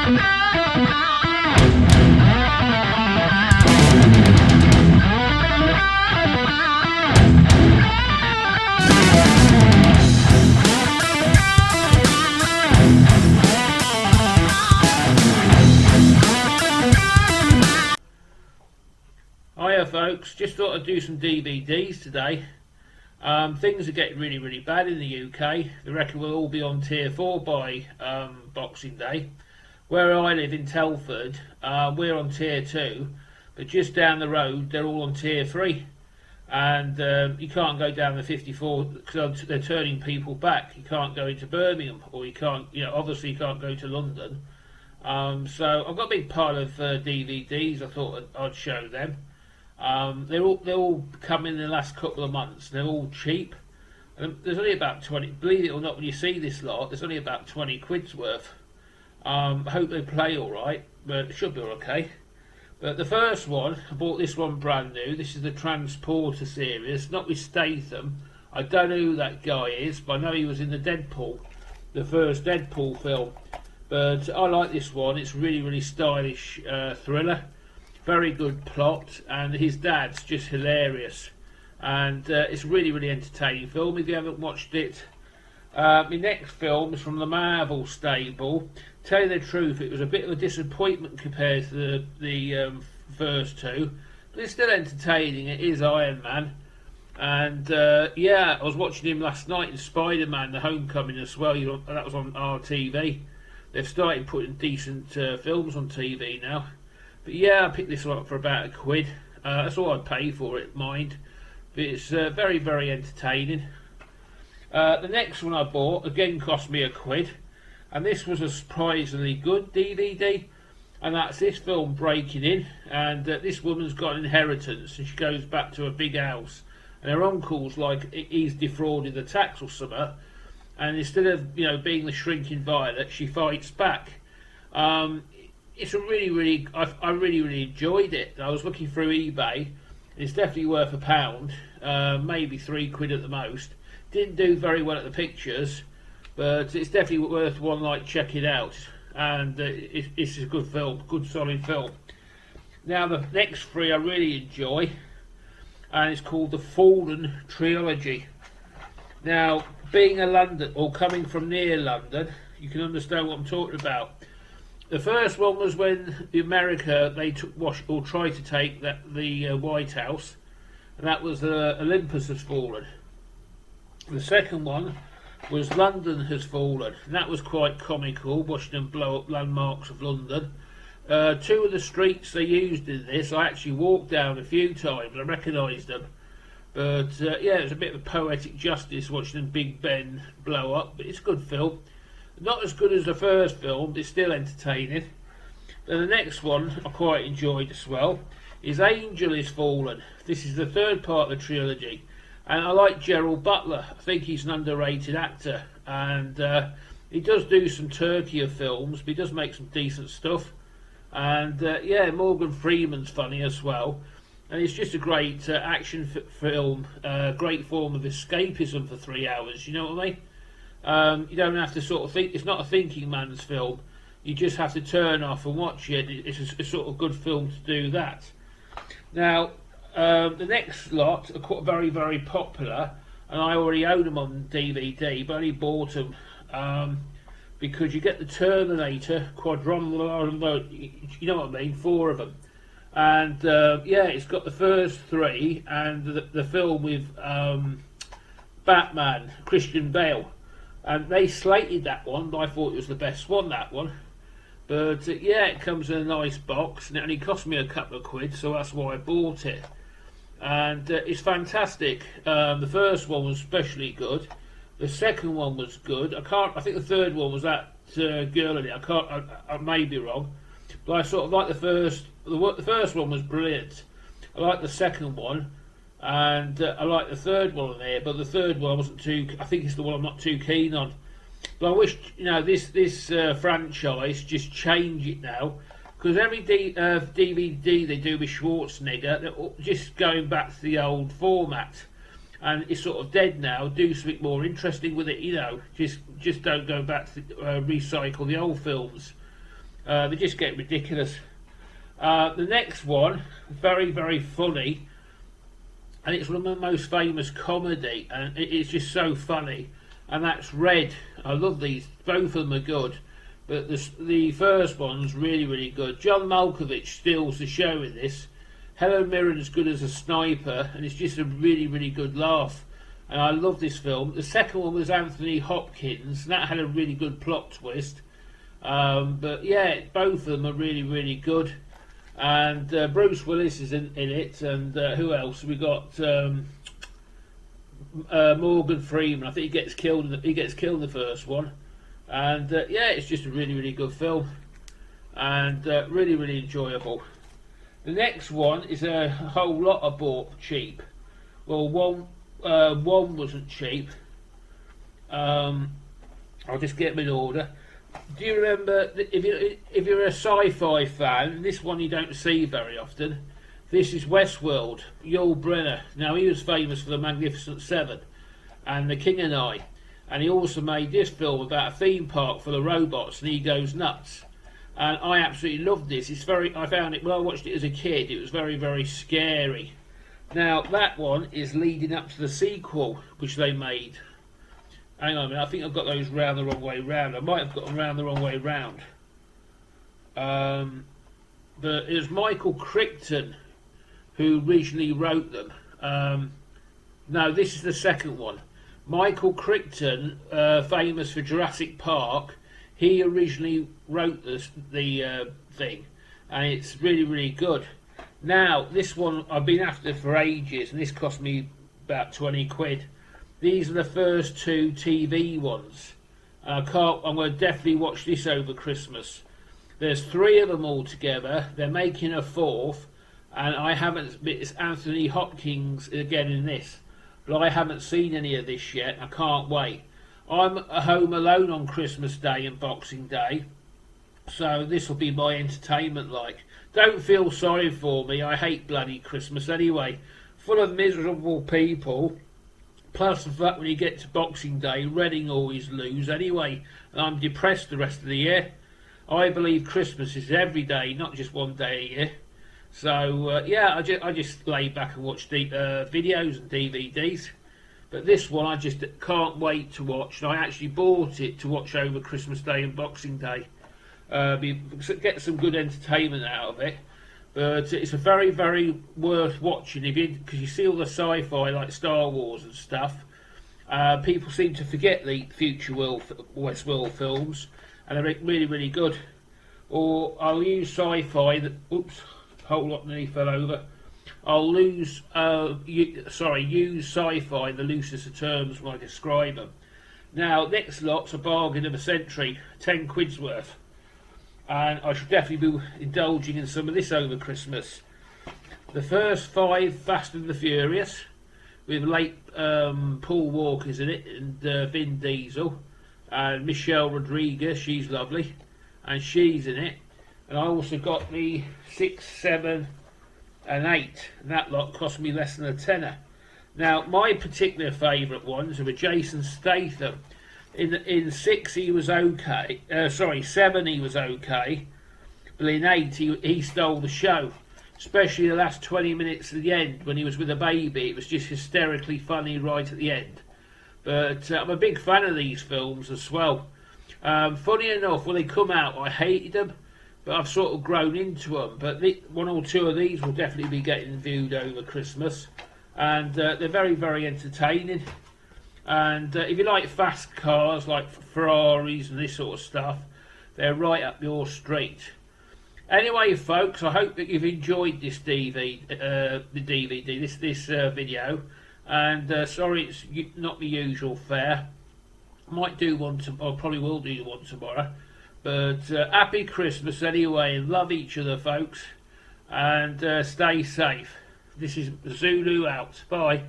Hiya folks, just thought I'd do some DVDs today. Things are getting really bad in the UK. They reckon we'll all be on tier 4 by Boxing Day. Where I live in Telford, we're on tier 2, but just down the road they're all on tier 3. And you can't go down the 54 because they're turning people back. You can't go into Birmingham, or you can't, obviously you can't go to London. So I've got a big pile of DVDs. I thought I'd show them. They're all come in the last couple of months. They're all cheap. And there's only about 20. Believe it or not, when you see this lot, there's only about 20 quid's worth. I hope they play all right, but it should be okay. But the first one, I bought this one brand new. This is the Transporter series, not with Statham. I don't know who that guy is, but I know he was in the first Deadpool film. But I like this one. It's really stylish thriller. Very good plot, and his dad's just hilarious. And it's really entertaining film if you haven't watched it. My next film is from the Marvel stable. Tell you the truth, it was a bit of a disappointment compared to the first two, but it's still entertaining. It is Iron Man, and I was watching him last night in Spider-Man: The Homecoming as well. That was on RTV. They've started putting decent films on TV now. But yeah, I picked this one up for about £1. That's all I'd pay for it, mind. But it's very entertaining. The next one I bought again cost me £1, and this was a surprisingly good DVD. And that's this film, Breaking In. And this woman's got an inheritance, and she goes back to a big house, and her uncle's like he's defrauded the tax or something. And instead of being the shrinking violet, she fights back. It's a I really enjoyed it. I was looking through eBay. It's definitely worth £1, maybe £3 at the most. Didn't do very well at the pictures, but it's definitely worth one like checking out. And it's a good film, good solid film. Now the next three I really enjoy, and it's called the Fallen Trilogy. Now, being a London, or coming from near London, you can understand what I'm talking about. The first one was when America tried to take the White House, and that was Olympus Has Fallen. The second one was London Has Fallen, and that was quite comical, watching them blow up landmarks of London. Two of the streets they used in this, I actually walked down a few times. I recognised them, but it was a bit of poetic justice watching them Big Ben blow up. But it's a good film. Not as good as the first film, but it's still entertaining. Then the next one I quite enjoyed as well is Angel Is Fallen. This is the third part of the trilogy, and I like Gerald Butler. I think he's an underrated actor, and he does do some Turkey films, but he does make some decent stuff. And Morgan Freeman's funny as well, and it's just a great action film, great form of escapism for 3 hours. You know what I mean? You don't have to sort of think. It's not a thinking man's film. You just have to turn off and watch it. It's a sort of good film to do that. Now, the next lot are very popular, and I already own them on DVD, but I only bought them because you get the Terminator quadruple, you know what I mean, 4 of them. And it's got the first 3 and the film with Batman, Christian Bale. And they slated that one, but I thought it was the best one, that one. But it comes in a nice box, and it only cost me a couple of £, so that's why I bought it. And it's fantastic. The first one was especially good. The second one was good. I think the third one was that girl in it. I may be wrong, but I sort of like the first. The first one was brilliant. I like the second one. And I like the third one on there, but the third one I wasn't too. I think it's the one I'm not too keen on. But I wish this franchise just change it now, because every DVD they do with Schwarzenegger, they're just going back to the old format, and it's sort of dead now. Do something more interesting with it, Just don't go back to recycle the old films. They just get ridiculous. The next one, very, very funny, and it's one of my most famous comedy, and it's just so funny, and that's Red. I love these, both of them are good, but the first one's really, really good. John Malkovich steals the show in this. Helen Mirren's good as a sniper, and it's just a really, really good laugh. And I love this film. The second one was Anthony Hopkins, and that had a really good plot twist. But yeah, both of them are really, really good. And Bruce Willis is in it, and who else? We got Morgan Freeman. I think he gets killed. He gets killed in the first one. And yeah, it's just a really, really good film, and really, really enjoyable. The next one is a whole lot I bought cheap. Well, one wasn't cheap. I'll just get them in order. Do you remember, if you're a sci-fi fan, this one you don't see very often, this is Westworld, Yul Brynner. Now, he was famous for The Magnificent Seven and The King and I, and he also made this film about a theme park full of robots, and he goes nuts. And I absolutely loved this. I found it, when I watched it as a kid, it was very, very scary. Now, that one is leading up to the sequel, which they made. Hang on a minute, I think I've got those round the wrong way round. I might have got them round the wrong way round. But it was Michael Crichton who originally wrote them. No, this is the second one. Michael Crichton, famous for Jurassic Park, he originally wrote the thing, and it's really, really good. Now, this one I've been after for ages, and this cost me about 20 quid. These are the first two TV ones. I'm going to definitely watch this over Christmas. There's 3 of them all together. They're making a 4th, and it's Anthony Hopkins again in this. But I haven't seen any of this yet. I can't wait. I'm home alone on Christmas Day and Boxing Day, so this will be my entertainment like. Don't feel sorry for me, I hate bloody Christmas anyway. Full of miserable people, plus the fact when you get to Boxing Day, Reading always lose anyway, and I'm depressed the rest of the year. I believe Christmas is every day, not just one day a year. So yeah, I just lay back and watch videos and DVDs. But this one I just can't wait to watch, and I actually bought it to watch over Christmas Day and Boxing Day. Get some good entertainment out of it. But it's a very, very worth watching because you see all the sci-fi like Star Wars and stuff. People seem to forget the future Westworld films, and they're really, really good. Or I'll use sci-fi. Oops, a whole lot nearly fell over. I'll use sci-fi in the loosest of terms when I describe them. Now, next lot's a bargain of a century, 10 quid's worth. And I should definitely be indulging in some of this over Christmas. The first 5, Fast and the Furious, with late Paul Walker's in it, and Vin Diesel, and Michelle Rodriguez, she's lovely, and she's in it. And I also got the 6, 7, and 8, and that lot cost me less than a tenner. Now, my particular favourite ones are with Jason Statham. In 6 he was okay, 7 he was okay, but in 8 he stole the show, especially the last 20 minutes at the end when he was with a baby. It was just hysterically funny right at the end. But I'm a big fan of these films as well. Funny enough, when they come out I hated them, but I've sort of grown into them. But 1 or 2 of these will definitely be getting viewed over Christmas, and they're very, very entertaining. And if you like fast cars like Ferraris and this sort of stuff, they're right up your street. Anyway, folks, I hope that you've enjoyed this this video. And sorry, it's not the usual fare. I might do one I probably will do one tomorrow. But happy Christmas anyway, and love each other, folks, and stay safe. This is Zulu out. Bye.